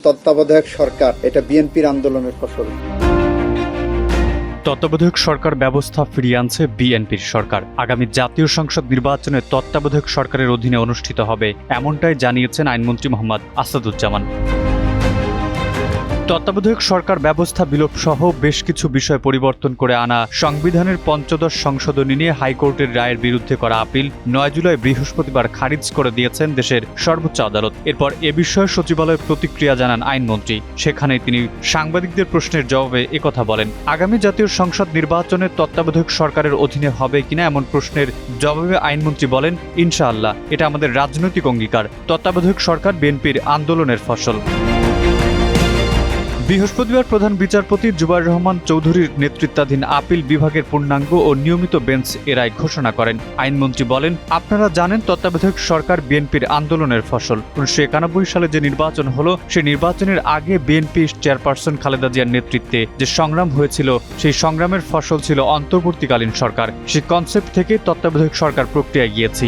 তত্ত্বাবধায়ক সরকার এটা বিএনপির আন্দোলনের ফসল। তত্ত্বাবধায়ক সরকার ব্যবস্থা ফিরিয়ে আনছে বিএনপির সরকার। আগামী জাতীয় সংসদ নির্বাচনে তত্ত্বাবধায়ক সরকারের অধীনে অনুষ্ঠিত হবে, এমনটাই জানিয়েছেন আইনমন্ত্রী মোহাম্মদ আসাদুজ্জামান। তত্ত্বাবধায়ক সরকার ব্যবস্থা বিলোপ সহ বেশ কিছু বিষয় পরিবর্তন করে আনা সংবিধানের ৫৫ সংশোধনী নিয়ে হাইকোর্টের রায়ের বিরুদ্ধে করা আপিল ৯ জুলাই বৃহস্পতিবার খারিজ করে দিয়েছেন দেশের সর্বোচ্চ আদালত। এরপর এ বিষয়ে সচিবালয়ে প্রতিক্রিয়া জানান আইনমন্ত্রী। সেখানে তিনি সাংবাদিকদের প্রশ্নের জবাবে একথা বলেন। আগামী জাতীয় সংসদ নির্বাচনে তত্ত্বাবধায়ক সরকারের অধীনে হবে কিনা এমন প্রশ্নের জবাবে আইনমন্ত্রী বলেন, ইনশাআল্লাহ, এটা আমাদের রাজনৈতিক অঙ্গীকার। তত্ত্বাবধায়ক সরকার বিএনপির আন্দোলনের ফসল। বৃহস্পতিবার প্রধান বিচারপতি জুবাইর রহমান চৌধুরীর নেতৃত্বাধীন আপিল বিভাগের পূর্ণাঙ্গ ও নিয়মিত বেঞ্চ এ রায় ঘোষণা করেন। আইনমন্ত্রী বলেন, আপনারা জানেন তত্ত্বাবধায়ক সরকার বিএনপির আন্দোলনের ফসল। ১৯৯১ সালে যে নির্বাচন হলো, সেই নির্বাচনের আগে বিএনপি চেয়ারপারসন খালেদা জিয়ার নেতৃত্বে যে সংগ্রাম হয়েছিল, সেই সংগ্রামের ফসল ছিল অন্তর্বর্তীকালীন সরকার। সেই কনসেপ্ট থেকে তত্ত্বাবধায়ক সরকার প্রক্রিয়ায় গিয়েছি।